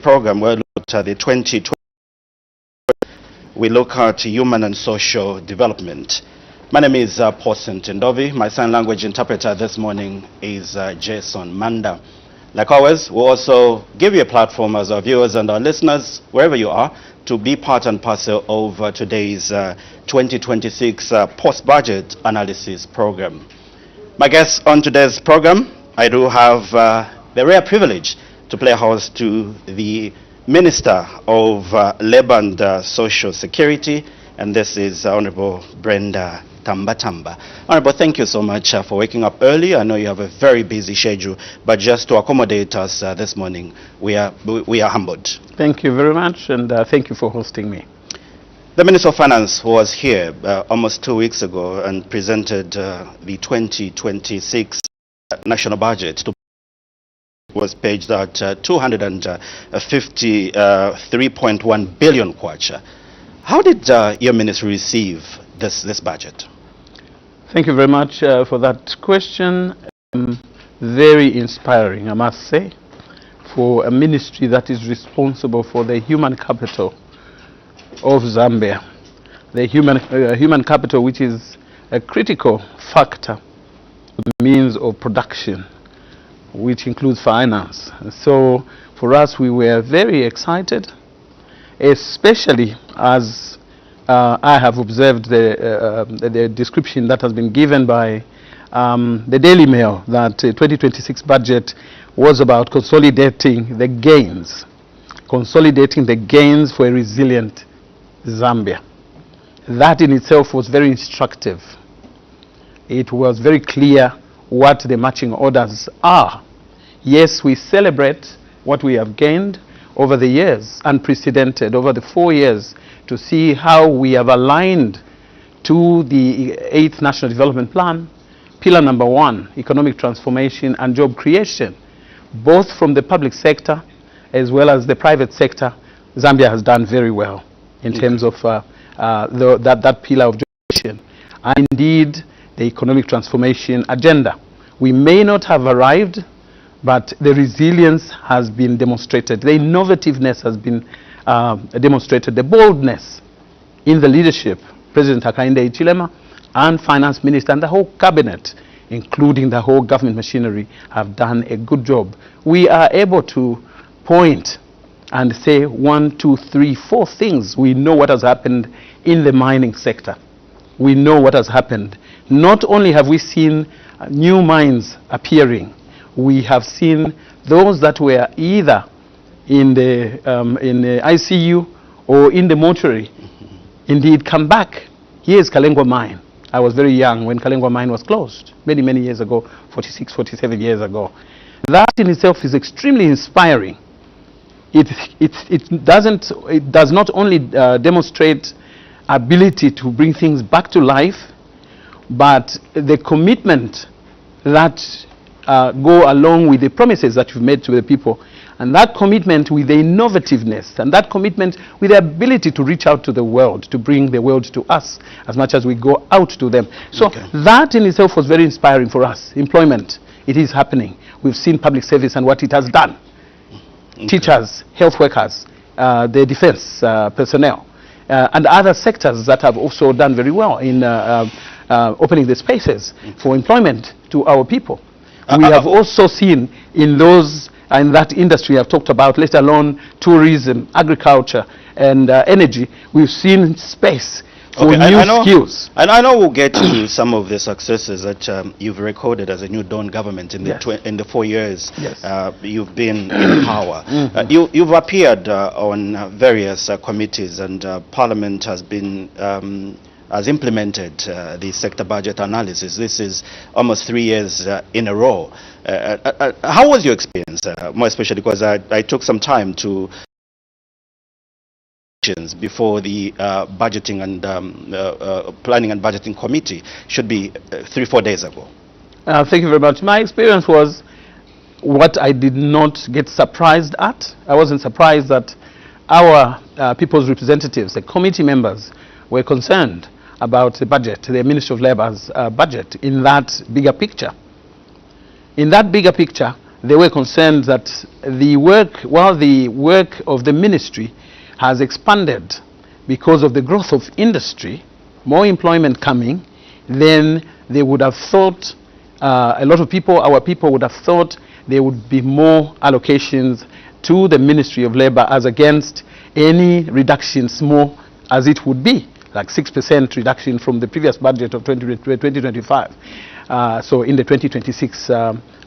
program where we look at the 2020, we look at human and social development. My name is Paulson Tendovi. My sign language interpreter this morning is Jason Manda. Like always, we'll also give you a platform as our viewers and our listeners, wherever you are, to be part and parcel of today's 2026 post-budget analysis program. My guests on today's program, I do have the rare privilege to play host to the Minister of Labour and Social Security, and this is Honorable Brenda Tamba. Honorable, thank you so much for waking up early. I know you have a very busy schedule, but just to accommodate us this morning, we are humbled. Thank you very much, and thank you for hosting me. The Minister of Finance was here almost 2 weeks ago and presented the 2026 national budget. Was paged at 253.1 billion kwacha. How did your ministry receive this budget? Thank you very much for that question. Very inspiring, I must say, for a ministry that is responsible for the human capital of Zambia. The human capital, which is a critical factor, means of production, which includes finance. So for us, we were very excited, especially as I have observed the description that has been given by the Daily Mail, that 2026 budget was about consolidating the gains for a resilient Zambia. That in itself was very instructive. It was very clear what the marching orders are. Yes, we celebrate what we have gained over the years, unprecedented, over the 4 years, to see how we have aligned to the 8th National Development Plan, pillar number 1, economic transformation and job creation, both from the public sector as well as the private sector. Zambia has done very well in terms of that pillar of job creation, and indeed the economic transformation agenda. We may not have arrived, but the resilience has been demonstrated. The innovativeness has been demonstrated. The boldness in the leadership, President Hakainde Hichilema and Finance Minister and the whole cabinet, including the whole government machinery, have done a good job. We are able to point and say 1, 2, 3, 4 things. We know what has happened in the mining sector. We know what has happened. Not only have we seen new mines appearing, we have seen those that were either in the ICU or in the mortuary indeed come back. Here's Kalengwa Mine. I was very young when Kalengwa Mine was closed, many years ago, 46, 47 years ago. That in itself is extremely inspiring. It does not only demonstrate ability to bring things back to life, but the commitment that go along with the promises that you've made to the people, and that commitment with the innovativeness, and that commitment with the ability to reach out to the world, to bring the world to us as much as we go out to them. So that in itself was very inspiring for us. Employment, it is happening. We've seen public service and what it has done. Teachers, health workers, the defense personnel, and other sectors that have also done very well in opening the spaces for employment to our people. We have also seen in that industry I've talked about, let alone tourism, agriculture, and energy, we've seen space for new skills. And I know we'll get to some of the successes that you've recorded as a new Dawn government in the 4 years you've been in power. You've appeared on various committees, and Parliament has been has implemented the sector budget analysis. This is almost 3 years in a row. How was your experience, more especially because I took some time to before the budgeting and planning and budgeting committee, should be 3-4 days ago. Thank you very much. My experience was what I did not get surprised at. I wasn't surprised that our people's representatives, the committee members, were concerned about the budget, the Ministry of Labour's budget, in that bigger picture. In that bigger picture, they were concerned that while the work of the ministry has expanded because of the growth of industry, more employment coming, then they would have thought, a lot of people, our people would have thought there would be more allocations to the Ministry of Labor as against any reductions, small as it would be, like 6% reduction from the previous budget of 2025. So in the 2026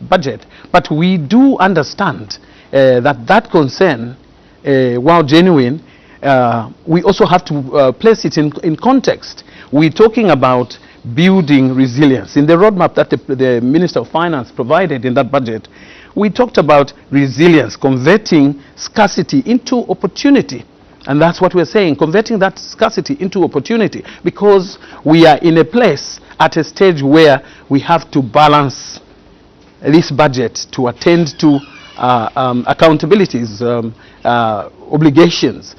budget. But we do understand that concern, while genuine, we also have to place it in context. We're talking about building resilience. In the roadmap that the Minister of Finance provided in that budget, we talked about resilience, converting scarcity into opportunity. And that's what we're saying, converting that scarcity into opportunity, because we are in a place at a stage where we have to balance this budget to attend to accountabilities, obligations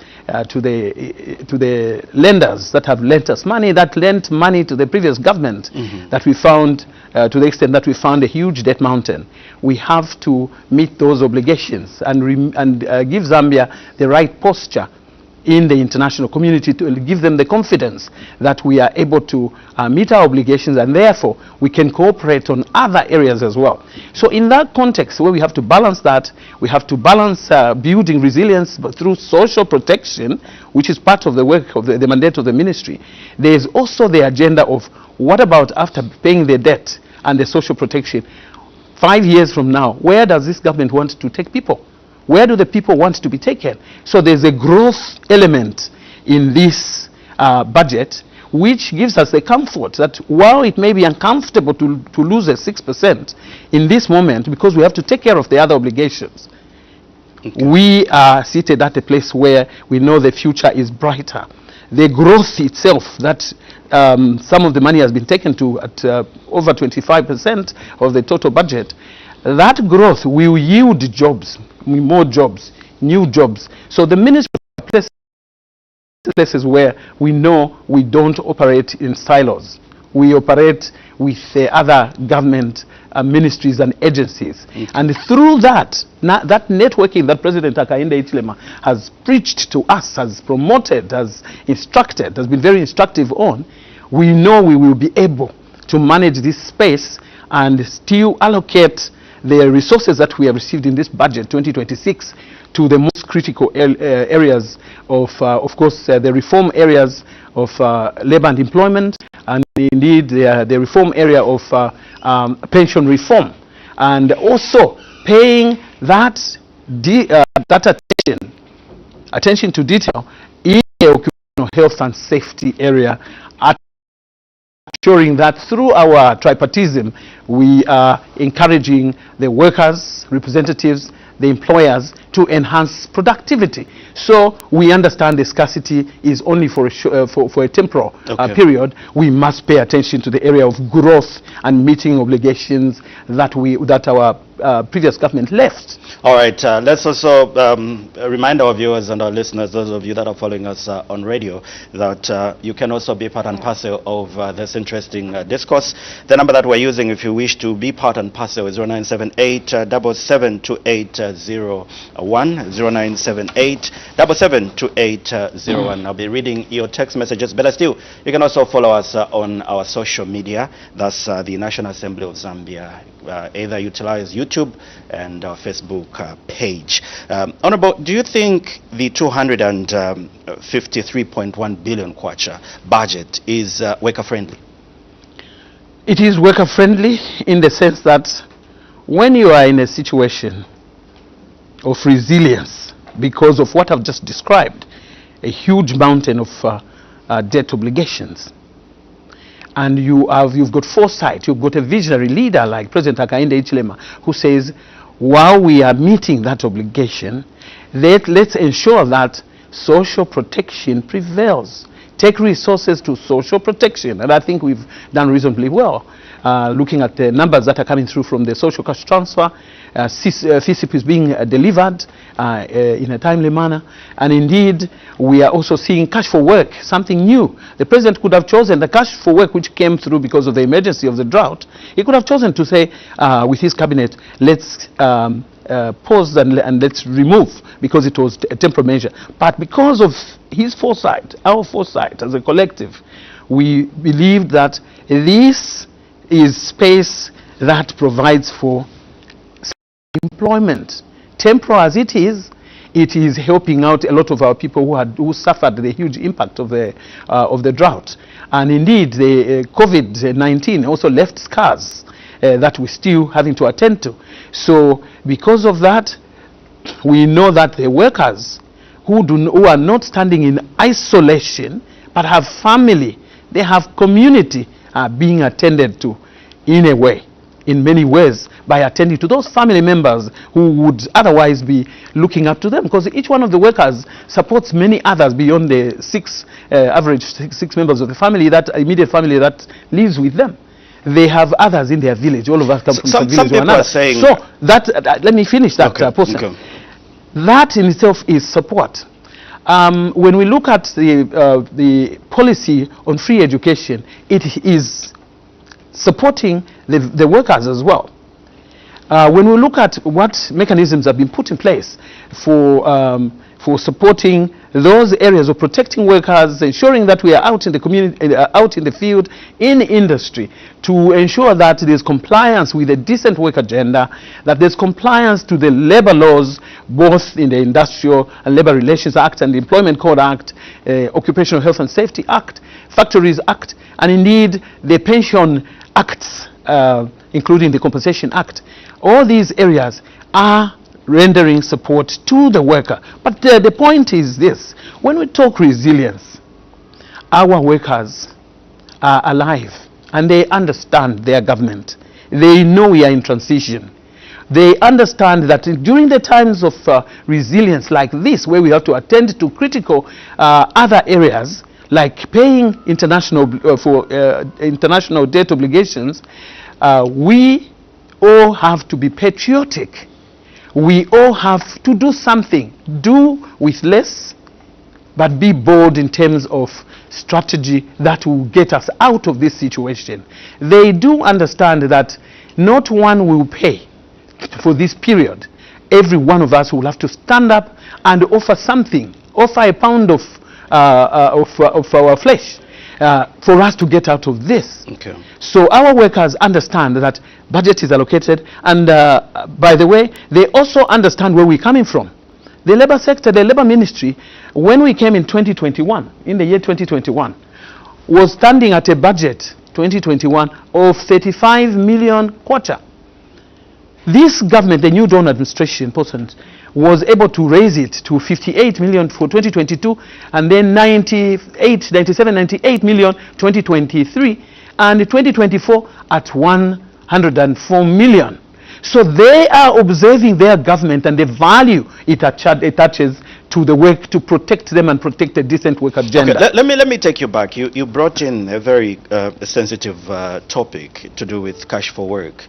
to the lenders that have lent us money, that lent money to the previous government, that we found, to the extent that we found a huge debt mountain. We have to meet those obligations and give Zambia the right posture in the international community to give them the confidence that we are able to meet our obligations, and therefore we can cooperate on other areas as well. So in that context, where we have to balance that, we have to balance building resilience through social protection, which is part of the work of the mandate of the ministry. There is also the agenda of what about after paying the debt and the social protection, 5 years from now, where does this government want to take people? Where do the people want to be taken? So there's a growth element in this budget, which gives us the comfort that while it may be uncomfortable to lose a 6% in this moment, because we have to take care of the other obligations, we are seated at a place where we know the future is brighter. The growth itself, that some of the money has been taken to at over 25% of the total budget, that growth will yield jobs, more jobs, new jobs. So the ministry places where we know we don't operate in silos. We operate with the other government ministries and agencies. And through that, that networking that President Hakainde Hichilema has preached to us, has promoted, has instructed, has been very instructive on, we know we will be able to manage this space and still allocate the resources that we have received in this budget 2026 to the most critical areas of course, the reform areas of labor and employment, and indeed the reform area of pension reform, and also paying that attention to detail in the occupational health and safety area, ensuring that through our tripartism we are encouraging the workers, representatives, the employers to enhance productivity. So we understand the scarcity is only for a temporal period. We must pay attention to the area of growth and meeting obligations that our previous government left. All right, let's also remind our viewers and our listeners, those of you that are following us on radio, that you can also be part and parcel of this interesting discourse. The number that we're using, if you wish to be part and parcel, is 0978 772801, 0978 772801. I'll be reading your text messages. Better still, you can also follow us on our social media. That's the National Assembly of Zambia. Either utilize YouTube and our Facebook page. Honorable, do you think the 253.1 billion kwacha budget is worker friendly? It is worker friendly in the sense that when you are in a situation of resilience because of what I've just described, a huge mountain of debt obligations, and you've got foresight, you've got a visionary leader like President Hakainde Hichilema, who says, while we are meeting that obligation, let's ensure that social protection prevails. take resources to social protection, and I think we've done reasonably well. Looking at the numbers that are coming through from the social cash transfer, FISIP is being delivered in a timely manner, and indeed we are also seeing cash for work, something new. The president could have chosen the cash for work which came through because of the emergency of the drought. He could have chosen to say with his cabinet, let's pause and let's remove, because it was a temporary measure. But because of his foresight, our foresight as a collective, we believed that this is space that provides for employment. Temporal as it is helping out a lot of our people who suffered the huge impact of the drought. And indeed, the COVID-19 also left scars that we're still having to attend to. So because of that, we know that the workers who are not standing in isolation but have family, they have community, are being attended to in a way, in many ways, by attending to those family members who would otherwise be looking up to them, because each one of the workers supports many others beyond the average six members of the family, that immediate family that lives with them. They have others in their village. All of us come from some village. Some people are saying, so that let me finish that portion. Okay. That in itself is support. When we look at the policy on free education, it is supporting the workers as well. When we look at what mechanisms have been put in place for supporting those areas of protecting workers, ensuring that we are out in the community, out in the field, in industry, to ensure that there's compliance with the decent work agenda, that there's compliance to the labor laws, both in the Industrial and Labor Relations Act and the Employment Code Act, Occupational Health and Safety Act, Factories Act, and indeed the Pension Acts, including the Compensation Act. All these areas are rendering support to the worker. But the point is this: when we talk resilience, our workers are alive and they understand their government. They know we are in transition. They understand that during the times of resilience like this, where we have to attend to critical other areas, like paying international international debt obligations, we all have to be patriotic. We all have to do something. Do with less, but be bold in terms of strategy that will get us out of this situation. They do understand that not one will pay for this period. Every one of us will have to stand up and offer something, offer a pound of our flesh for us to get out of this. Okay. So our workers understand that budget is allocated, and by the way, they also understand where we're coming from. The labor sector, the labor ministry, when we came in 2021, in the year 2021, was standing at a budget 2021 of 35 million kwacha. This government, the new Dawn administration, was able to raise it to 58 million for 2022, and then 98 million 2023, and 2024 at 104 million. So they are observing their government and the value it attaches to the work to protect them and protect a decent work agenda. Okay, let me take you back. You brought in a very sensitive topic to do with cash for work.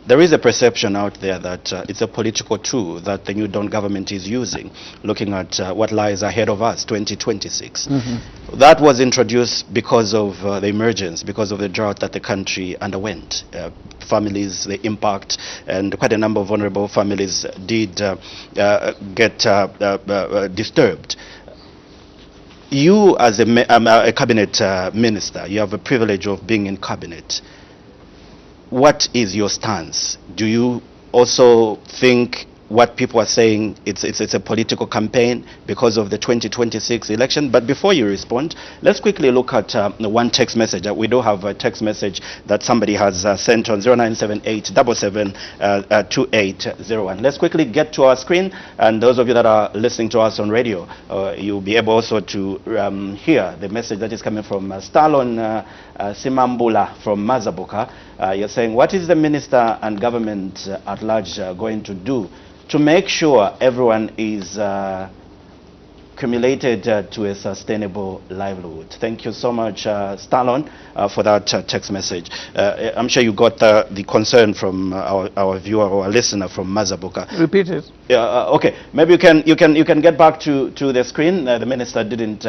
There is a perception out there that it's a political tool that the new Dawn government is using, looking at what lies ahead of us, 2026. Mm-hmm. That was introduced because of the emergence, because of the drought that the country underwent. Families, the impact, and quite a number of vulnerable families did get disturbed. You, as a cabinet minister, you have the privilege of being in cabinet. What is your stance? Do you also think what people are saying, it's a political campaign because of the 2026 election? But before you respond, let's quickly look at one text message. We do have a text message that somebody has sent on 0978772801. Let's quickly get to our screen, and those of you that are listening to us on radio, you'll be able also to hear the message that is coming from Stalon Simambula from Mazabuka. You're saying, what is the minister and government at large going to do to make sure everyone is cumulated to a sustainable livelihood. Thank you so much, Stallone, for that text message. I'm sure you got the concern from our viewer or our listener from Mazabuka. Repeat it. Okay, maybe you can get back to the screen. The minister didn't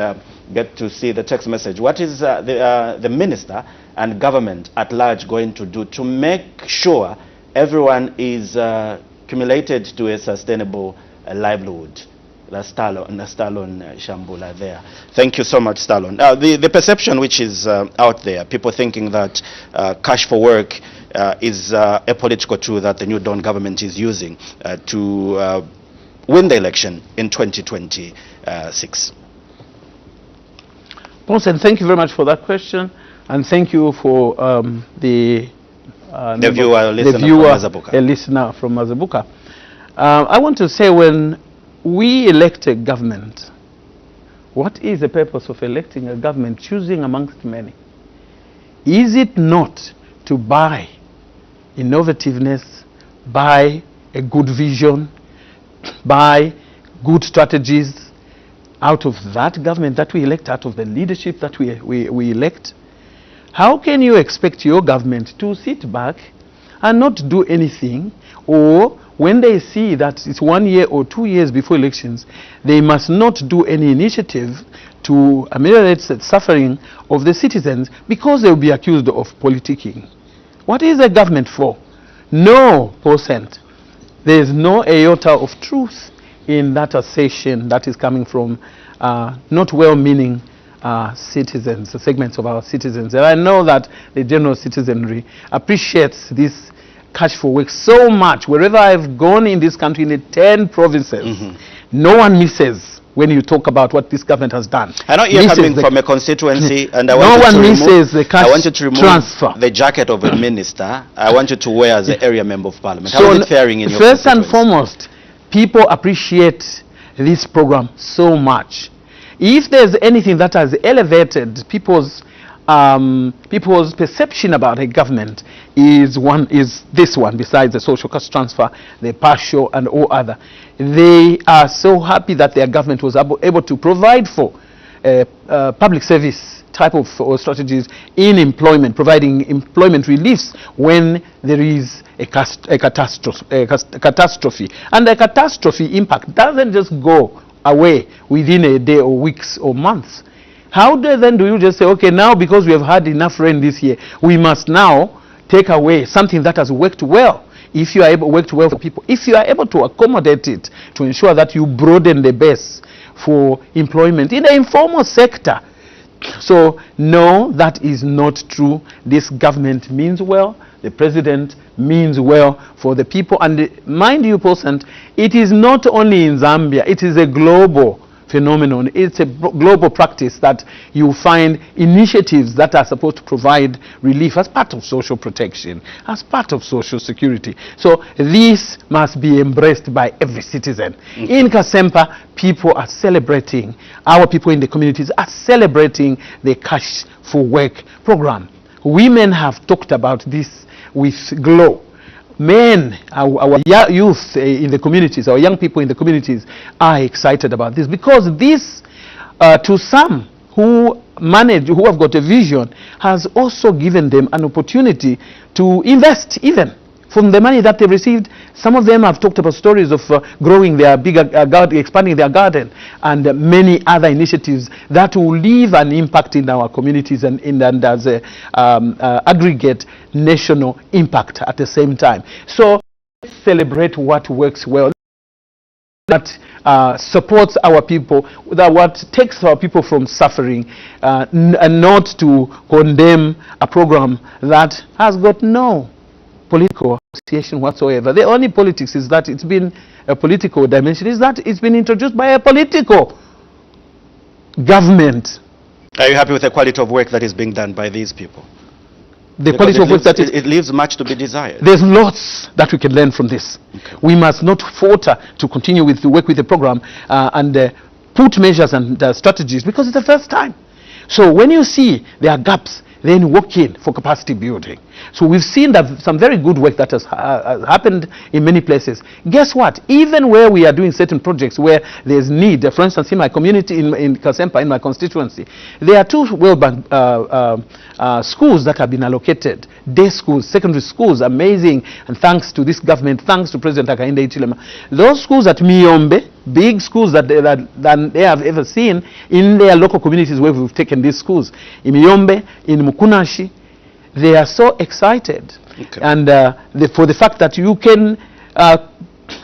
get to see the text message. What is the minister and government at large going to do to make sure everyone is cumulated to a sustainable livelihood? That's Stallone Shambula there. Thank you so much, Stallone. The perception which is out there, people thinking that cash for work is a political tool that the New Dawn government is using to win the election in 2026. Paulson, thank you very much for that question, and thank you for the listener from Mazabuka. I want to say, when we elect a government, what is the purpose of electing a government, choosing amongst many? Is it not to buy innovativeness, buy a good vision, buy good strategies out of that government that we elect, out of the leadership that we elect? How can you expect your government to sit back and not do anything, or when they see that it's 1 year or 2 years before elections, they must not do any initiative to ameliorate the suffering of the citizens because they will be accused of politicking? What is the government for? No %. There is no iota of truth in that assertion that is coming from not well-meaning citizens, segments of our citizens. And I know that the general citizenry appreciates this cash for work so much. Wherever I've gone in this country, in the 10 provinces, no one misses when you talk about what this government has done. I know you're coming from a constituency, and I want you to remove transfer. The jacket of a minister. I want you to wear as the area member of parliament. So how is it faring in your first and foremost, people appreciate this program so much. If there's anything that has elevated people's perception about a government, is this one, besides the social cost transfer, the partial and all other. They are so happy that their government was able to provide for public service type of strategies in employment, providing employment reliefs when there is a catastrophe. And the catastrophe impact doesn't just go away within a day or weeks or months. How then do you just say, okay, now because we have had enough rain this year, we must now take away something that has worked well? If you are worked well for people, if you are able to accommodate it to ensure that you broaden the base for employment in the informal sector. So no, that is not true. This government means well. The president means well for the people. And mind you, it is not only in Zambia, it is a global phenomenon. It's a global practice that you find initiatives that are supposed to provide relief as part of social protection, as part of social security. So this must be embraced by every citizen. In Kasempa, people are celebrating, our people in the communities are celebrating the Cash for Work program. Women have talked about this with glow. Men, our youth in the communities, our young people in the communities are excited about this, because this, to some who have got a vision, has also given them an opportunity to invest even from the money that they received. Some of them have talked about stories of growing their bigger garden, expanding their garden, and many other initiatives that will leave an impact in our communities and as a aggregate national impact at the same time. So let's celebrate what works well, that supports our people, that what takes our people from suffering, and not to condemn a program that has got no political association whatsoever. The only politics is that it's been a political dimension, is that it's been introduced by a political government. Are you happy with the quality of work that is being done by these people? The quality of work that it leaves much to be desired. There's lots that we can learn from this. Okay. We must not falter to continue with the work with the program and put measures and strategies, because it's the first time. So when you see there are gaps, then work in for capacity building. So we've seen that some very good work that has happened in many places. Guess what? Even where we are doing certain projects where there's need, for instance, in my community, in Kasempa, in my constituency, there are 2 schools that have been allocated, day schools, secondary schools, amazing, and thanks to this government, thanks to President Hakainde Hichilema. Those schools at Miyombe, big schools that they have ever seen in their local communities where we've taken these schools, in Miyombe, in Mukunashi, they are so excited, and for the fact that you can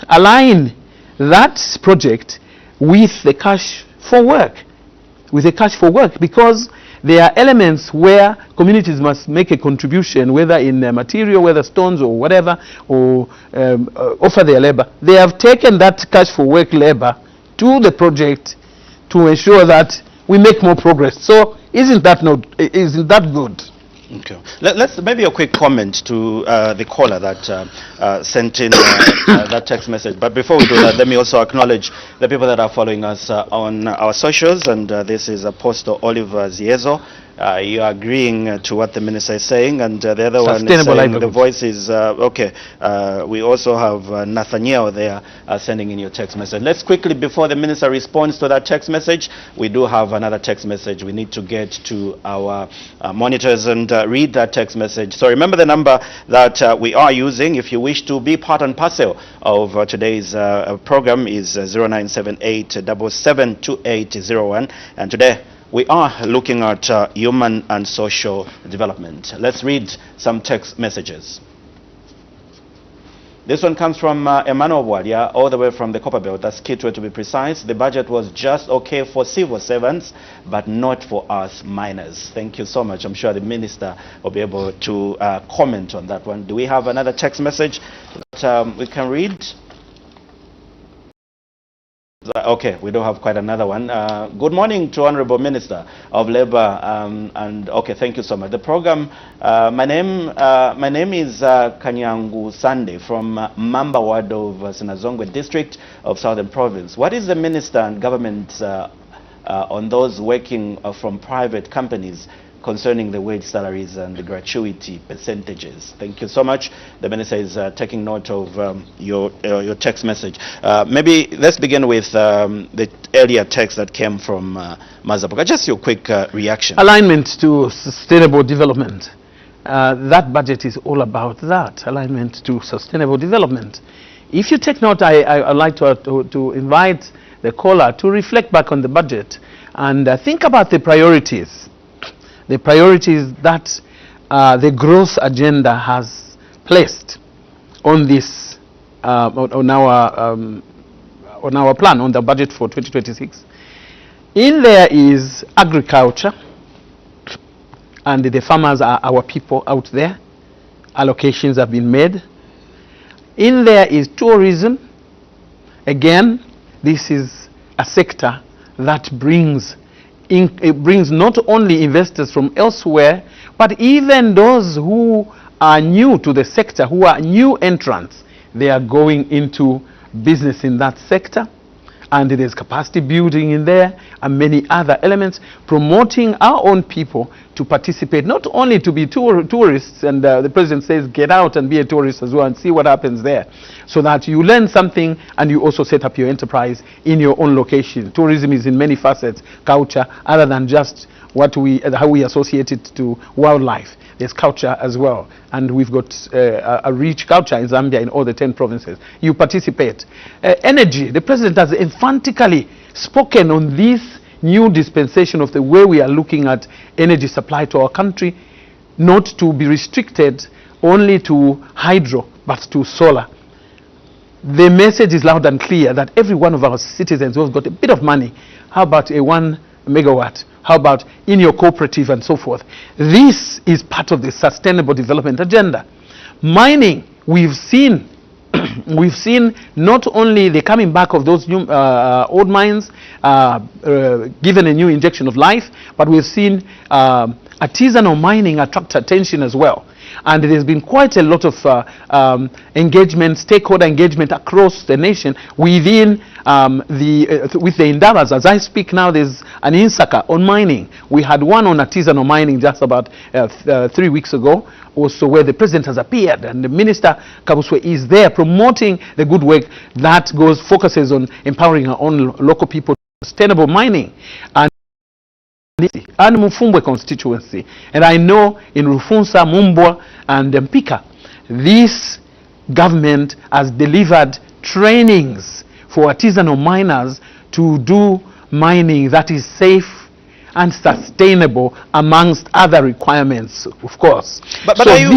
align that project with the cash for work, because there are elements where communities must make a contribution, whether in material, whether stones or whatever, or offer their labor. They have taken that cash for work labor to the project to ensure that we make more progress. So isn't that good? Okay. Let's maybe a quick comment to the caller that sent in that text message. But before we do that, let me also acknowledge the people that are following us on our socials. And this is Apostle Oliver Ziezo. You are agreeing to what the minister is saying, and the other one is saying the voice is okay. We also have Nathaniel there sending in your text message. Let's quickly, before the minister responds to that text message, we do have another text message. We need to get to our monitors and read that text message. So remember the number that we are using if you wish to be part and parcel of today's program is 0978 772801, and today we are looking at human and social development. Let's read some text messages. This one comes from Emmanuel Walia, all the way from the Copperbelt. That's Kitwe to be precise. The budget was just okay for civil servants, but not for us miners. Thank you so much. I'm sure the minister will be able to comment on that one. Do we have another text message that we can read? Okay, we do have quite another one. Good morning to Honorable Minister of Labour, and okay, thank you so much. The program, my name is Kanyangu Sande from Mamba Ward of Sinazongwe District of Southern Province. What is the minister and government on those working from private companies concerning the wage salaries and the gratuity percentages? Thank you so much. The minister is taking note of your text message. Maybe let's begin with the earlier text that came from Mazabuka. Just your quick reaction. Alignment to sustainable development. That budget is all about that, alignment to sustainable development. If you take note, I'd like to invite the caller to reflect back on the budget and think about the priorities. The priorities that the growth agenda has placed on this, on our plan, on the budget for 2026. In there is agriculture, and the farmers are our people out there. Allocations have been made. In there is tourism. Again, this is a sector that brings not only investors from elsewhere, but even those who are new to the sector, who are new entrants. They are going into business in that sector, and there's capacity building in there and many other elements, promoting our own people to participate, not only to be tourists, and the president says get out and be a tourist as well and see what happens there, so that you learn something and you also set up your enterprise in your own location. Tourism is in many facets, culture, other than just how we associate it to wildlife. There's culture as well, and we've got a rich culture in Zambia in all the 10 provinces. You participate. Energy, the president has emphatically spoken on this new dispensation of the way we are looking at energy supply to our country, not to be restricted only to hydro, but to solar. The message is loud and clear that every one of our citizens who has got a bit of money, how about a 1 megawatt? How about in your cooperative and so forth? This is part of the sustainable development agenda. Mining, we've seen not only the coming back of those new old mines, given a new injection of life, but we've seen artisanal mining attract attention as well. And there's been quite a lot of engagement, stakeholder engagement across the nation within with the endeavors. As I speak now, there's an INSACA on mining. We had one on artisanal mining just about 3 weeks ago, also where the president has appeared, and the minister Kabuswe is there promoting the good work that focuses on empowering our own local people to sustainable mining. And Mufumbwe constituency, and I know in Rufunsa, Mumbwa, and Mpika, this government has delivered trainings for artisanal miners to do mining that is safe and sustainable, amongst other requirements, of course. But so are you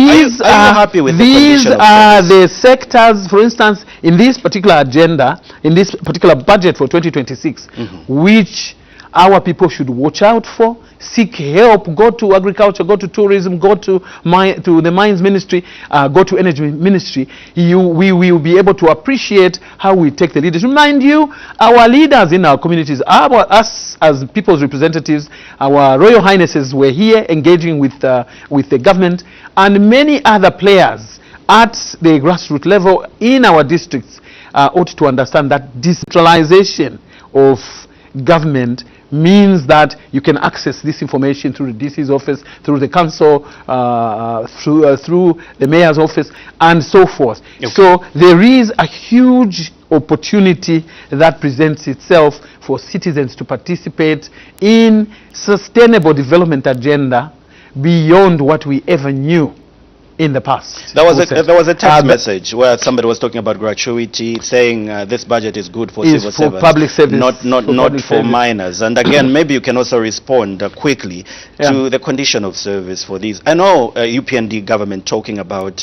happy with these the are the sectors, for instance, in this particular agenda, in this particular budget for 2026, which our people should watch out for, seek help, go to agriculture, go to tourism, go to the mines ministry, go to energy ministry. We will be able to appreciate how we take the leadership. Mind you, our leaders in our communities, us as people's representatives, our Royal Highnesses were here engaging with the government, and many other players at the grassroots level in our districts ought to understand that decentralization of government means that you can access this information through the DC's office, through the council, through the mayor's office, and so forth. Okay. So there is a huge opportunity that presents itself for citizens to participate in sustainable development agenda beyond what we ever knew in the past. There was a text message where somebody was talking about gratuity, saying this budget is good for civil servants, public service, not for miners. And again, maybe you can also respond quickly to the condition of service for these. I know UPND government talking about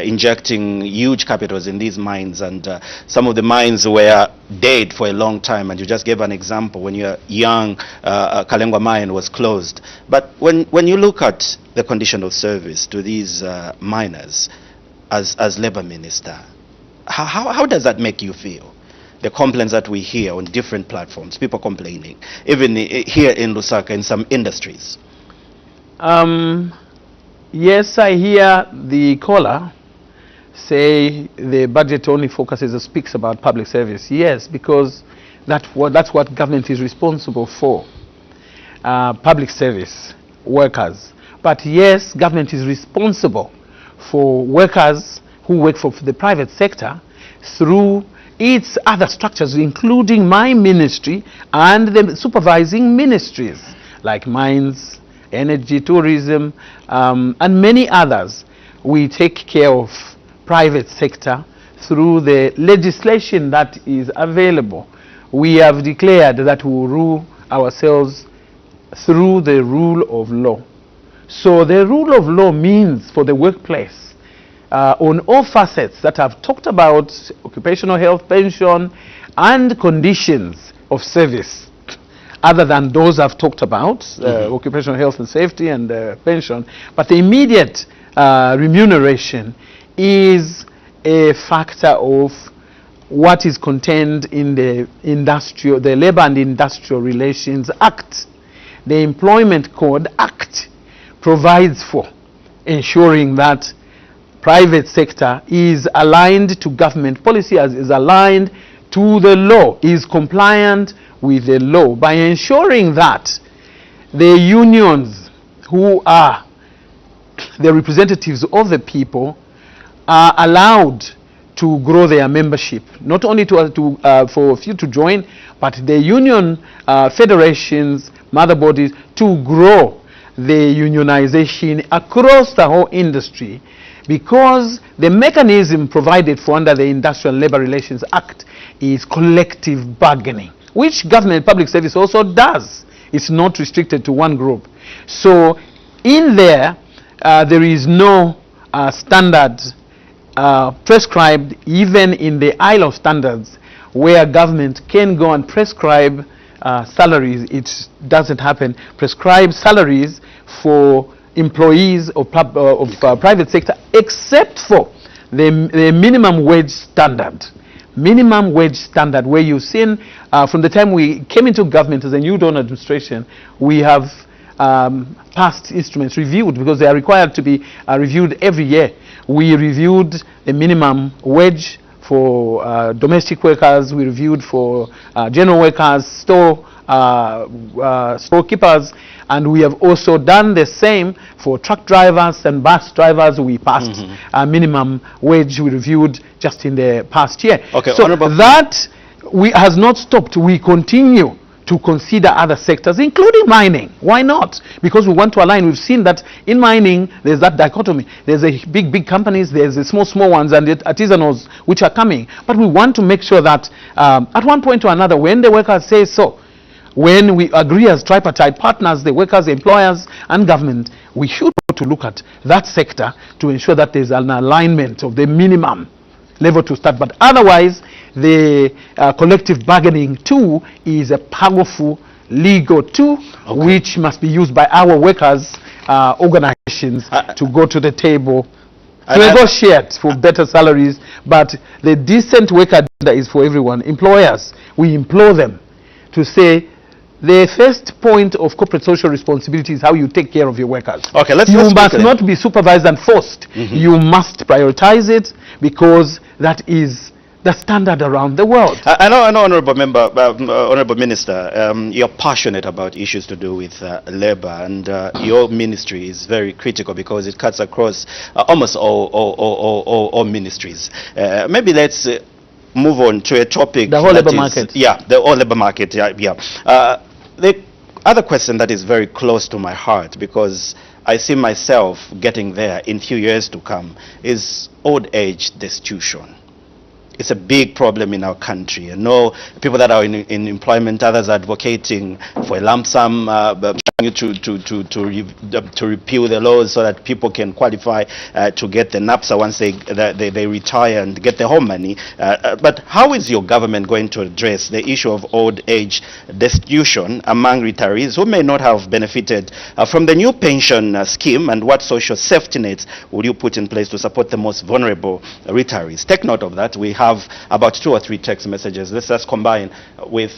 injecting huge capitals in these mines, and some of the mines were dead for a long time, and you just gave an example when you're young. Kalengwa mine was closed. But when you look at the condition of service to these miners as labor minister, how does that make you feel? The complaints that we hear on different platforms, people complaining, even here in Lusaka in some industries. Yes, I hear the caller say the budget only focuses or speaks about public service. Yes, because that's what government is responsible for, public service workers. But yes, government is responsible for workers who work for the private sector through its other structures, including my ministry and the supervising ministries like mines, energy, tourism, and many others. We take care of private sector through the legislation that is available. We have declared that we will rule ourselves through the rule of law. So the rule of law means for the workplace, on all facets that I've talked about, occupational health, pension, and conditions of service, other than those I've talked about, occupational health and safety and pension, but the immediate remuneration is a factor of what is contained in the Labor and Industrial Relations Act. The Employment Code Act provides for ensuring that private sector is aligned to government policy, is aligned to the law, is compliant with the law, by ensuring that the unions, who are the representatives of the people, are allowed to grow their membership, not only for a few to join, but the union federations, mother bodies, to grow the unionization across the whole industry, because the mechanism provided for under the Industrial and Labor Relations Act is collective bargaining, which government public service also does. It's not restricted to one group. So in there, there is no standard prescribed, even in the Isle of Standards, where government can go and prescribe salaries. It doesn't happen. Prescribe salaries for employees of private sector, except for the minimum wage standard. Minimum wage standard, where you've seen from the time we came into government as a new dawn administration, we have past instruments reviewed, because they are required to be reviewed every year. We reviewed the minimum wage for domestic workers. We reviewed for general workers, storekeepers, and we have also done the same for truck drivers and bus drivers. We passed minimum wage. We reviewed just in the past year. Okay, so that has not stopped. We continue to consider other sectors, including mining. Why not? Because we want to align. We've seen that in mining, there's that dichotomy. There's a big companies, there's the small ones, and the artisanals which are coming. But we want to make sure that at one point or another, when the workers say so, when we agree as tripartite partners, the workers, the employers, and government, we should to look at that sector to ensure that there's an alignment of the minimum level to start. But otherwise, the collective bargaining tool is a powerful legal tool which must be used by our workers' organizations to go to the table to negotiate for better salaries. But the decent work agenda is for everyone. Employers, we implore them to say, the first point of corporate social responsibility is how you take care of your workers. Okay, you must not be supervised and forced. You must prioritize it, because that is the standard around the world. I know, Honorable Member, Honorable Minister, you're passionate about issues to do with labor, and your ministry is very critical because it cuts across almost all ministries. Maybe let's move on to a topic. The whole labor market. Yeah, the whole labor market. Yeah. The other question that is very close to my heart, because I see myself getting there in few years to come, is old age destitution. It's a big problem in our country. I know people that are in employment, others advocating for a lump sum, to repeal the laws so that people can qualify to get the NAPSA once they retire and get the home money. But how is your government going to address the issue of old age destitution among retirees who may not have benefited from the new pension scheme, and what social safety nets will you put in place to support the most vulnerable retirees? Take note of that. We have about 2 or 3 text messages. Let's just combine with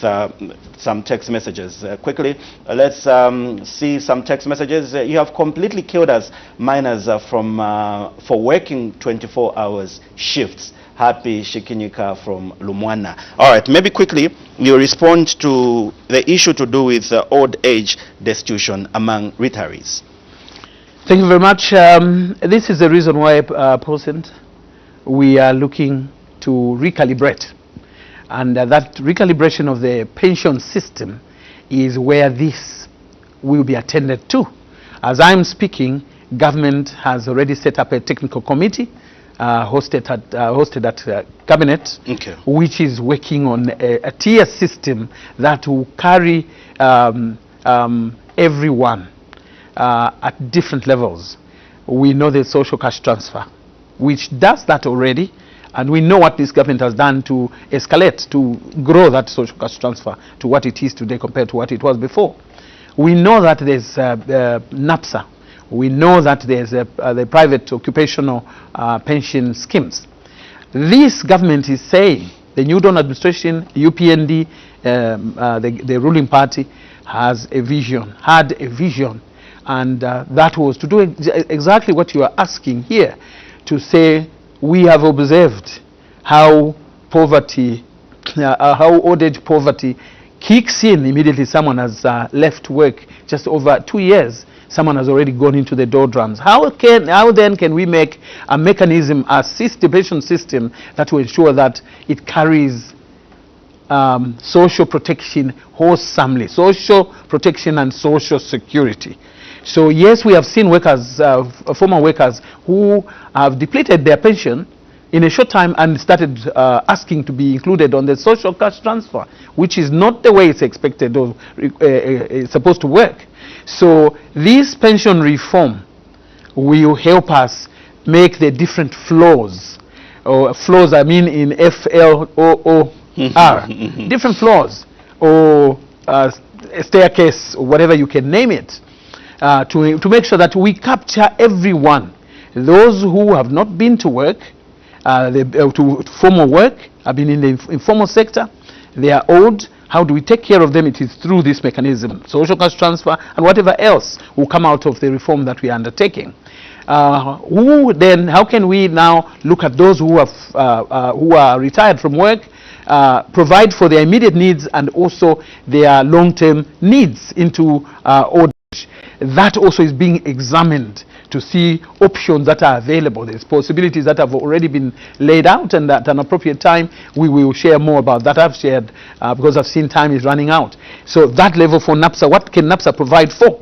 some text messages quickly. Let's see some text messages. You have completely killed us miners for working 24 hours shifts. Happy Shikinika from Lumwana. All right, maybe quickly you respond to the issue to do with old age destitution among retirees. Thank you very much. This is the reason why, President, we are looking to recalibrate, and that recalibration of the pension system is where this will be attended to. As I'm speaking, government has already set up a technical committee hosted at cabinet, which is working on a tier system that will carry everyone at different levels. We know the social cash transfer, which does that already, and we know what this government has done to escalate, to grow that social cash transfer to what it is today compared to what it was before. We know that there's NAPSA. We know that there's the private occupational pension schemes. This government is saying, the New Dawn administration, UPND, the ruling party, has a vision, had a vision, and that was to do exactly what you are asking here, to say we have observed how poverty, how old age poverty kicks in immediately someone has left work. Just over 2 years, someone has already gone into the doldrums. How then can we make a mechanism, a pension system, that will ensure that it carries social protection wholesomely, social protection and social security? So yes, we have seen workers, former workers, who have depleted their pension in a short time and started asking to be included on the social cash transfer, which is not the way it's expected or it's supposed to work. So this pension reform will help us make the different floors, or floors I mean in FLOOR, different floors, or a staircase, or whatever you can name it, to make sure that we capture everyone. Those who have not been to work, to formal work, have been in the informal sector, they are old, how do we take care of them? It is through this mechanism, social cash transfer and whatever else will come out of the reform that we are undertaking. How can we now look at those who are retired from work, provide for their immediate needs and also their long-term needs into old age? That also is being examined to see options that are available. There's possibilities that have already been laid out, and at an appropriate time we will share more about that. I've shared because I've seen time is running out. So that level for NAPSA, what can NAPSA provide for?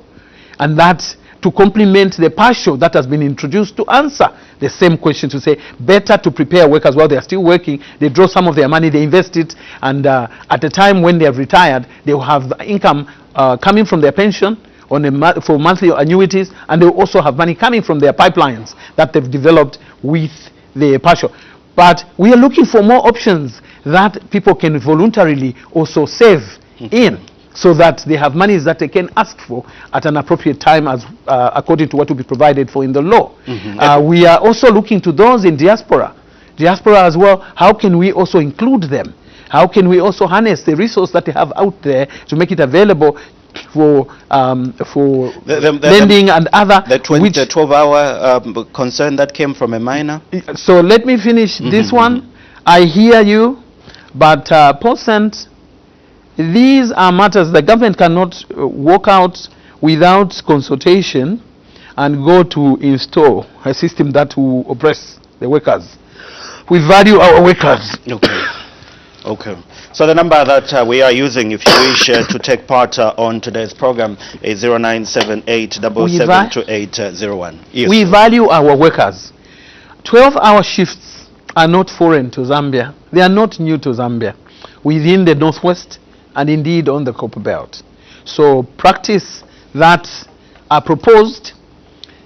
And that to complement the partial that has been introduced to answer the same question, to say better to prepare workers while they are still working. They draw some of their money, they invest it, and at the time when they have retired, they will have income coming from their pension for monthly annuities, and they will also have money coming from their pipelines that they've developed with the partial. But we are looking for more options that people can voluntarily also save in, so that they have monies that they can ask for at an appropriate time, as according to what will be provided for in the law. We are also looking to those in diaspora as well. How can we also include them? How can we also harness the resource that they have out there to make it available for lending and other? The 12-hour concern that came from a minor. So let me finish this one. I hear you, but Paulson, these are matters the government cannot walk out without consultation and go to install a system that will oppress the workers. We value our workers. Okay. So the number that we are using, if you wish to take part on today's program, is 0978772801. Yes. We value our workers. 12-hour shifts are not foreign to Zambia. They are not new to Zambia. Within the Northwest and indeed on the Copper Belt. So practice that are proposed,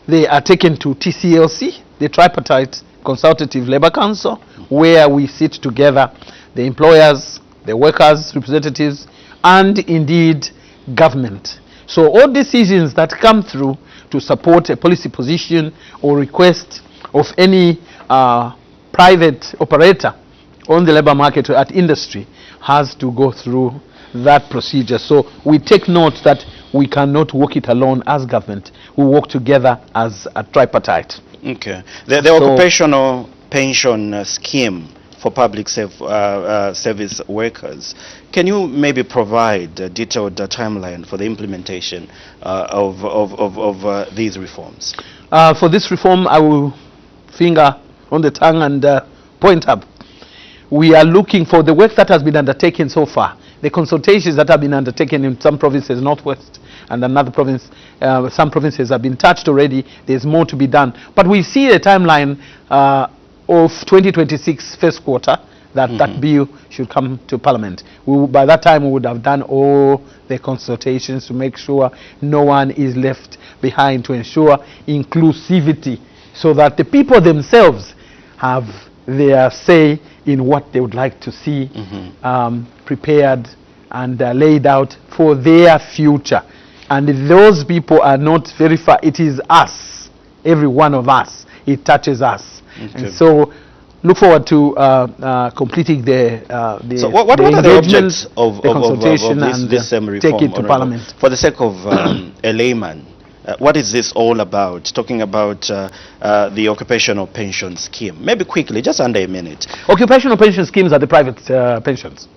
they are taken to TCLC, the Tripartite Consultative Labor Council, where we sit together, the employers, the workers' representatives, and indeed government. So all decisions that come through to support a policy position or request of any private operator on the labor market or at industry has to go through that procedure. So we take note that we cannot work it alone as government. We work together as a tripartite. Okay. The occupational pension scheme for public service workers, can you maybe provide a detailed timeline for the implementation of these reforms? For this reform, I will finger on the tongue and point up. We are looking for the work that has been undertaken so far, the consultations that have been undertaken in some provinces, Northwest, and another province, some provinces have been touched already. There's more to be done. But we see a timeline of 2026 first quarter that that bill should come to Parliament. By that time, we would have done all the consultations to make sure no one is left behind, to ensure inclusivity, so that the people themselves have their say in what they would like to see prepared and laid out for their future. And those people are not very far. It is us, every one of us. It touches us. Okay. And so look forward to completing the so what are the objects of this reform? Take it to Parliament. For the sake of a layman, what is this all about? Talking about the occupational pension scheme. Maybe quickly, just under a minute. Occupational pension schemes are the private pensions.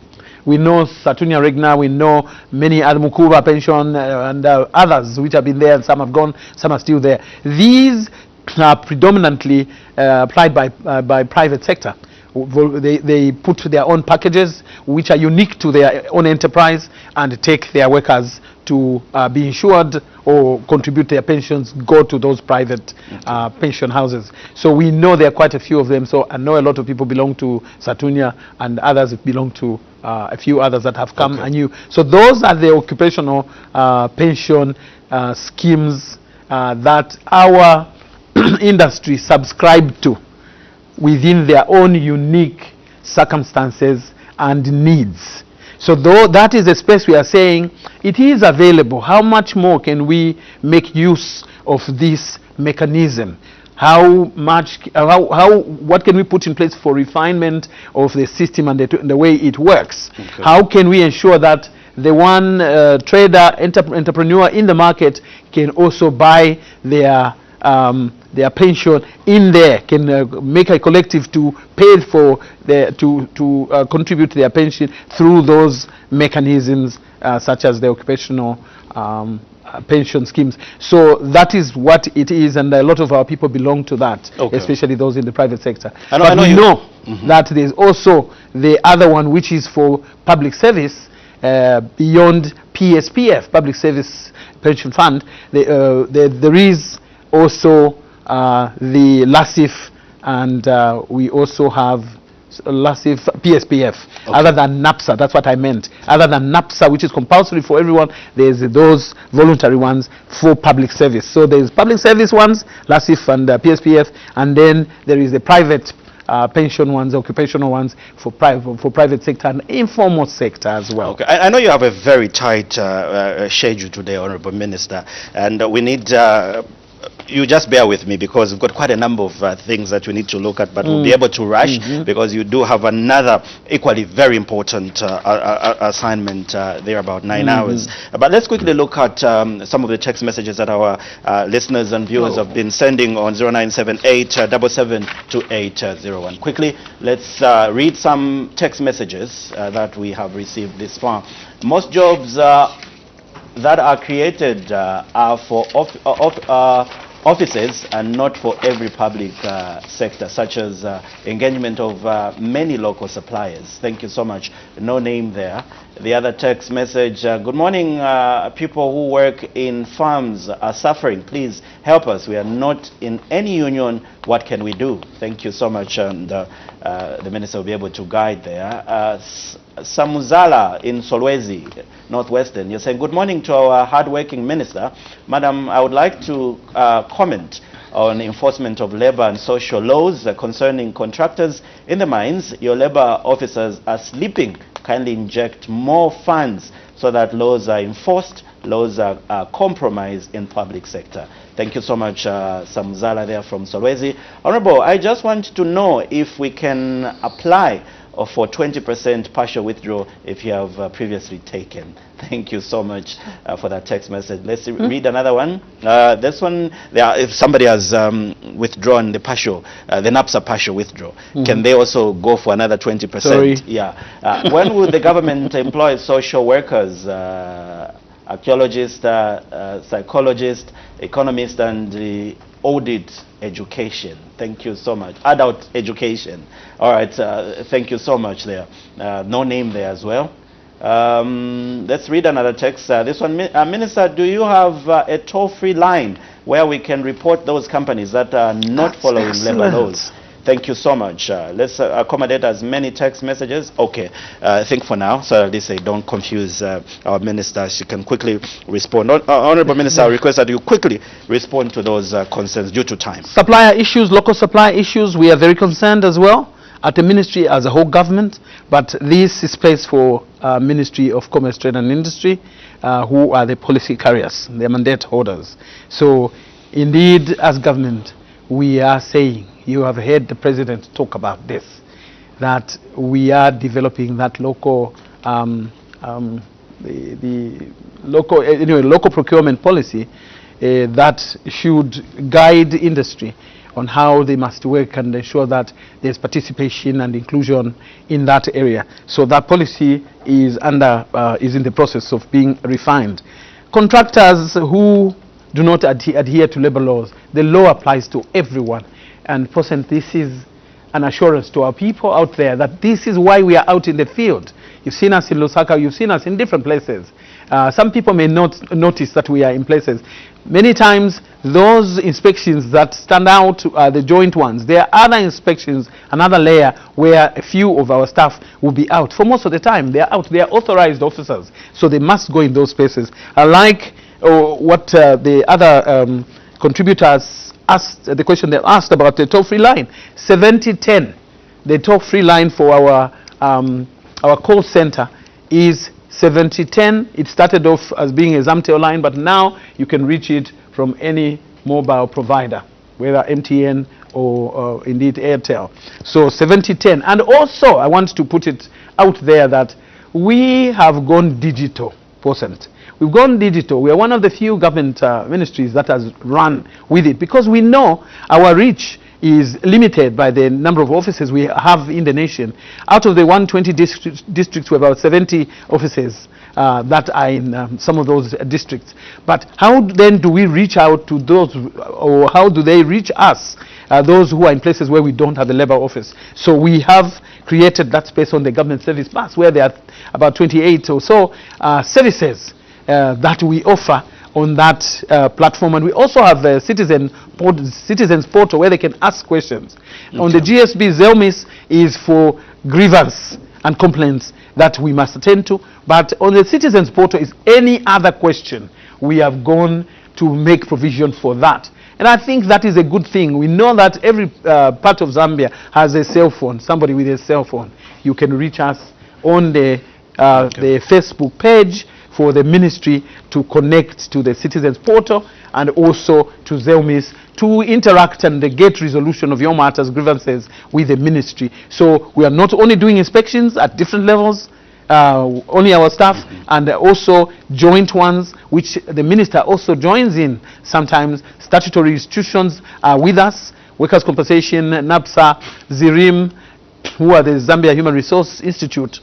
We know Satunya Regna, we know many other Mukuba pension and others which have been there, and some have gone, some are still there. These are predominantly applied by private sector. They put their own packages which are unique to their own enterprise and take their workers to be insured or contribute their pensions, go to those private pension houses. So we know there are quite a few of them. So I know a lot of people belong to Satunya and others belong to a few others that have come anew. So those are the occupational pension schemes that our industry subscribe to within their own unique circumstances and needs. So though that is a space we are saying it is available, how much more can we make use of this mechanism? what can we put in place for refinement of the system and the way it works? Okay. How can we ensure that the one trader, entrepreneur in the market can also buy their pension in there, can make a collective to pay for to contribute to their pension through those mechanisms such as the occupational pension schemes. So that is what it is, and a lot of our people belong to that, okay. especially those in the private sector. But we know that there's also the other one, which is for public service, beyond PSPF, Public Service Pension Fund. There is also the LASIF, and we also have LASIF PSPF, okay. Other than NAPSA. That's what I meant. Other than NAPSA, which is compulsory for everyone, there's those voluntary ones for public service. So there's public service ones, LASIF and PSPF, and then there is the private pension ones, occupational ones for private sector and informal sector as well. Okay. I know you have a very tight schedule today, Honorable Minister, and we need you just bear with me because we've got quite a number of things that we need to look at, but we'll be able to rush because you do have another equally very important assignment there, about 9 hours. But let's quickly look at some of the text messages that our listeners and viewers have been sending on 0978 772801. Quickly, let's read some text messages that we have received this far. Most jobs that are created are for offices and not for every public sector, such as engagement of many local suppliers. Thank you so much. No name there. The other text message, good morning, people who work in farms are suffering. Please help us. We are not in any union. What can we do? Thank you so much. And the minister will be able to guide there. Samuzala in Solwezi, Northwestern, you're saying, good morning to our hardworking minister. Madam, I would like to comment on enforcement of labor and social laws concerning contractors in the mines. Your labor officers are sleeping. Kindly inject more funds so that laws are enforced, laws are compromised in public sector. Thank you so much, Samuzala there from Solwezi. Honorable, I just want to know if we can apply for 20% partial withdrawal if you have previously taken. Thank you so much for that text message. Let's read another one. This one, if somebody has withdrawn the partial, the NAPSA partial withdrawal, can they also go for another 20%? Sorry. Yeah. When will the government employ social workers, archaeologists, psychologists, economists, and audit education? Thank you so much. Adult education. All right. Thank you so much there. No name there as well. Let's read another text. This one, Minister, do you have a toll-free line where we can report those companies that are not following labor laws? Thank you so much. Let's accommodate as many text messages. Okay, I think for now, so at least I don't confuse our minister. She can quickly respond. Honorable Minister, I request that you quickly respond to those concerns due to time. Supplier issues, local supply issues, we are very concerned as well at the ministry as a whole government, but this is placed for Ministry of Commerce, Trade and Industry, who are the policy carriers, the mandate holders. So indeed, as government, we are saying, you have heard the President talk about this, that we are developing that local, local procurement policy that should guide industry on how they must work and ensure that there's participation and inclusion in that area. So that policy is is in the process of being refined. Contractors who do not adhere to labor laws, the law applies to everyone. And this is an assurance to our people out there that this is why we are out in the field. You've seen us in Lusaka, you've seen us in different places. Some people may not notice that we are in places. Many times, those inspections that stand out are the joint ones. There are other inspections, another layer, where a few of our staff will be out. For most of the time, they are out. They are authorized officers, so they must go in those spaces. Unlike what the other contributors asked, the question they asked about the toll-free line, 7010, the toll-free line for our call center is 7010. It started off as being a Zamtel line, but now you can reach it from any mobile provider. whether MTN or indeed Airtel. So 70-10. And also, I want to put it out there that we have gone digital %. We've gone digital. We are one of the few government ministries that has run with it, because we know our reach is limited by the number of offices we have in the nation. Out of the 120 districts, we have about 70 offices that are in some of those districts. But how then do we reach out to those, or how do they reach us, those who are in places where we don't have a labor office? So we have created that space on the government service bus, where there are about 28 or so services that we offer on that platform. And we also have a citizens portal where they can ask questions. Okay. On the GSB, Zelmis is for grievance and complaints that we must attend to. But on the citizens portal is any other question. We have gone to make provision for that. And I think that is a good thing. We know that every part of Zambia has a cell phone, somebody with a cell phone. You can reach us on the Facebook page for the ministry to connect to the citizens portal, and also to Zelmis to interact and get resolution of your matters, grievances with the ministry. So we are not only doing inspections at different levels, only our staff, and also joint ones, which the minister also joins in. Sometimes statutory institutions are with us, Workers' Compensation, NAPSA, ZIRIM, who are the Zambia Human Resource Institute,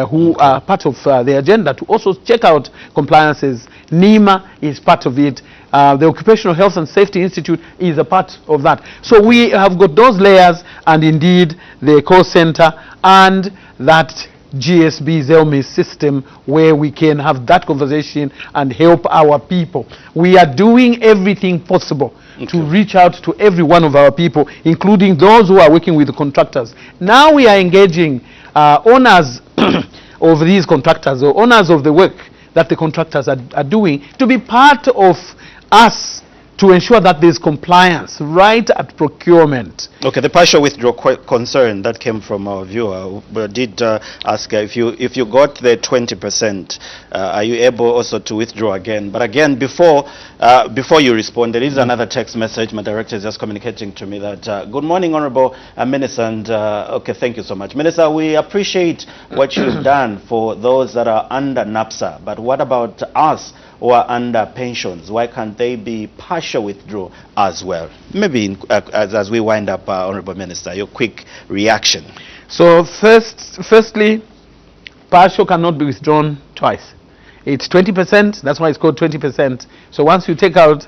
who are part of the agenda to also check out compliances. NEMA is part of it. The Occupational Health and Safety Institute is a part of that. So we have got those layers, and indeed the call center and that GSB Zelmis system, where we can have that conversation and help our people. We are doing everything possible to reach out to every one of our people, including those who are working with the contractors. Now we are engaging owners of these contractors, or owners of the work that the contractors are doing, to be part of us to ensure that there's compliance right at procurement. Okay, the partial withdrawal concern that came from our viewer did ask if you got the 20%, are you able also to withdraw again? But again, before you respond, there is another text message. My director is just communicating to me that good morning, Honorable Minister, and okay, thank you so much, Minister. We appreciate what you've done for those that are under NAPSA, but what about us who are under pensions? Why can't they be partial withdrawal as well? Maybe as we wind up, Honorable Minister, your quick reaction. So firstly, partial cannot be withdrawn twice. It's 20%, that's why it's called 20%. So once you take out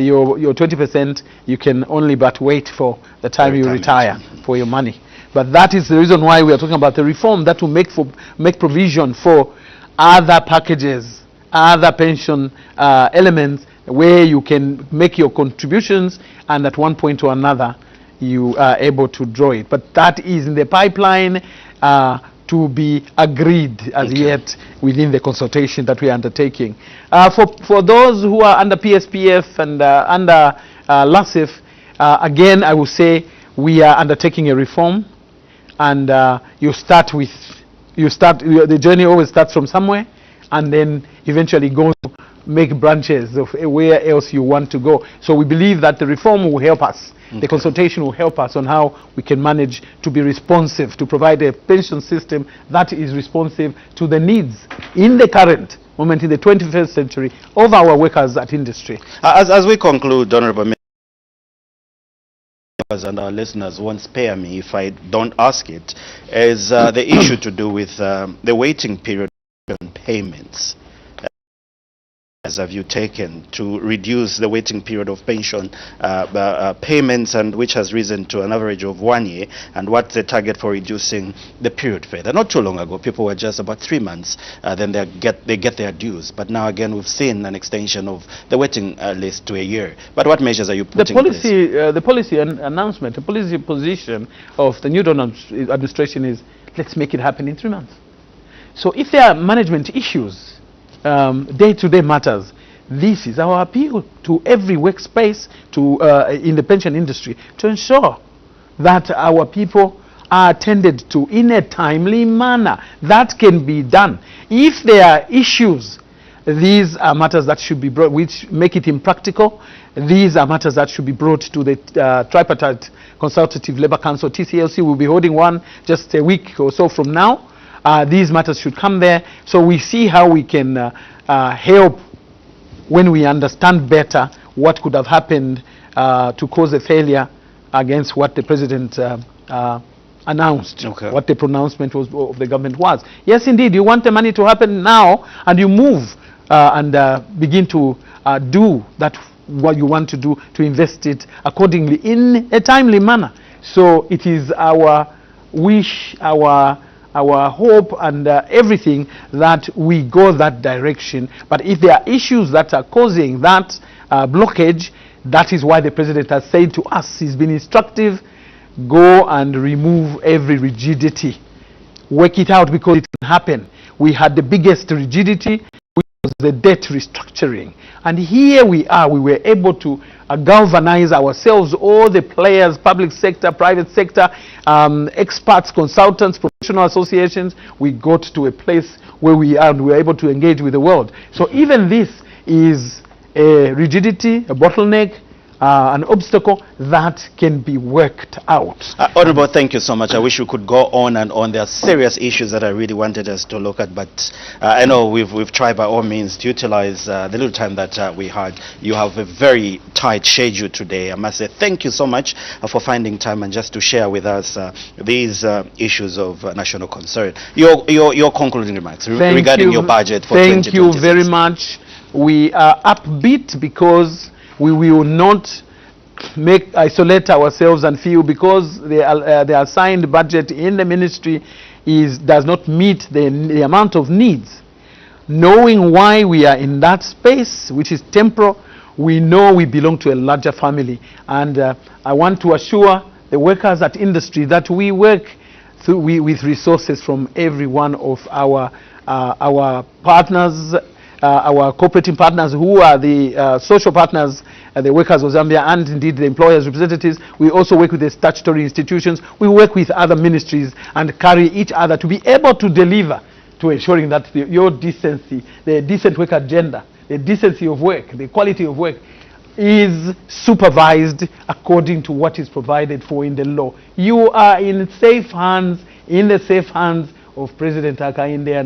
your 20%, you can only but wait for the time you retire for your money. But that is the reason why we are talking about the reform that will make provision for other packages, other pension elements, where you can make your contributions, and at one point or another you are able to draw it. But that is in the pipeline to be agreed as yet within the consultation that we are undertaking. For those who are under PSPF and under LASIF, again I will say we are undertaking a reform, and the journey always starts from somewhere, and then eventually go to make branches of where else you want to go. So we believe that the reform will help us. The consultation will help us on how we can manage to be responsive, to provide a pension system that is responsive to the needs in the current moment, in the 21st century, of our workers at industry. As we conclude, Honorable Minister, and our listeners won't spare me if I don't ask it, is the issue to do with the waiting period on payments. Have you taken to reduce the waiting period of pension payments, and which has risen to an average of 1 year, and what's the target for reducing the period further? Not too long ago, people were just about 3 months, then they get their dues. But now again, we've seen an extension of the waiting list to a year. But what measures are you putting in place? The policy announcement, the policy position of the new administration is, let's make it happen in 3 months. So if there are management issues, day-to-day matters, this is our appeal to every workspace in the pension industry, to ensure that our people are attended to in a timely manner. That can be done. If there are issues these are matters that should be brought, which make it impractical. These are matters that should be brought to the Tripartite Consultative Labour Council. TCLC will be holding one just a week or so from now. These matters should come there, so we see how we can help when we understand better what could have happened to cause a failure against what the president announced, what the pronouncement was of the government was. Yes, indeed, you want the money to happen now, and you move and begin to do that what you want to do, to invest it accordingly in a timely manner. So it is our wish, our hope and everything that we go that direction. But if there are issues that are causing that blockage, that is why the president has said to us, he's been instructive, go and remove every rigidity. Work it out, because it can happen. We had the biggest rigidity, which was the debt restructuring. And here we are, we were able to galvanize ourselves, all the players, public sector, private sector, experts, consultants, professional associations. We got to a place where we are and we were able to engage with the world. So even this is a rigidity, a bottleneck, an obstacle that can be worked out. Honorable, thank you so much. I wish we could go on and on. There are serious issues that I really wanted us to look at, but I know we've tried by all means to utilize the little time that we had. You have a very tight schedule today. I must say thank you so much for finding time and just to share with us these issues of national concern. Your concluding remarks regarding your budget for 2026. Thank you very much. We are upbeat because we will not isolate ourselves and feel because the assigned budget in the ministry does not meet the amount of needs. Knowing why we are in that space, which is temporal, we know we belong to a larger family. And I want to assure the workers at industry that we work with resources from every one of our partners, our cooperating partners, who are the social partners, the workers of Zambia, and indeed the employers' representatives. We also work with the statutory institutions. We work with other ministries and carry each other to be able to deliver, to ensuring that your decency, the decent work agenda, the decency of work, the quality of work is supervised according to what is provided for in the law. You are in safe hands, in the safe hands of President Hakainde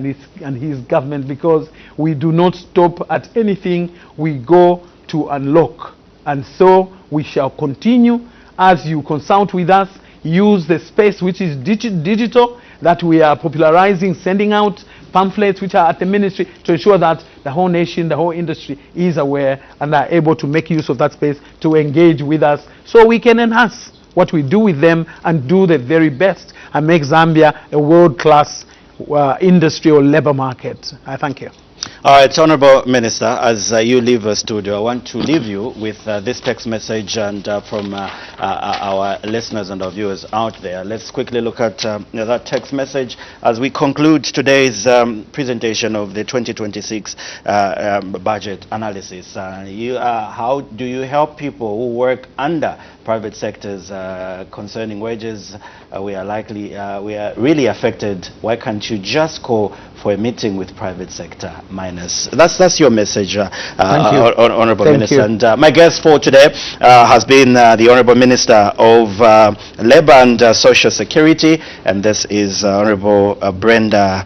and his government, because we do not stop at anything. We go to unlock, and so we shall continue. As you consult with us, use the space which is digital that we are popularizing, sending out pamphlets which are at the ministry to ensure that the whole nation, the whole industry is aware and are able to make use of that space to engage with us, so we can enhance what we do with them and do the very best and make Zambia a world-class industrial labor market. I thank you. All right, Honorable Minister, as you leave the studio, I want to leave you with this text message and from our listeners and our viewers out there. Let's quickly look at that text message as we conclude today's presentation of the 2026 budget analysis. How do you help people who work under private sectors concerning wages? We are really affected. Why can't you just call for a meeting with private sector minus? That's your message, Honorable Minister. And my guest for today has been the Honorable Minister of Labor and Social Security, and this is Honorable Brenda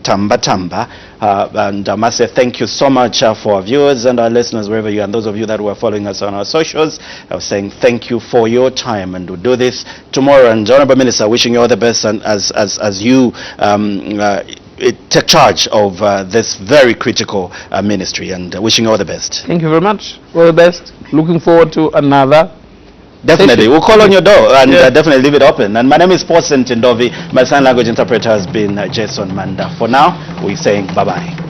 Tambatamba. And I must say thank you so much for our viewers and our listeners wherever you are, and those of you that were following us on our socials. I was saying thank you for your time, and we'll do this tomorrow. And Honorable Minister, wishing you all the best, and as you take charge of this very critical ministry, and wishing you all the best. Thank you very much. All the best. Looking forward to another. Definitely. We'll call on your door and definitely leave it open. And my name is Paul Ndovi. My sign language interpreter has been Jason Manda. For now, we're saying bye-bye.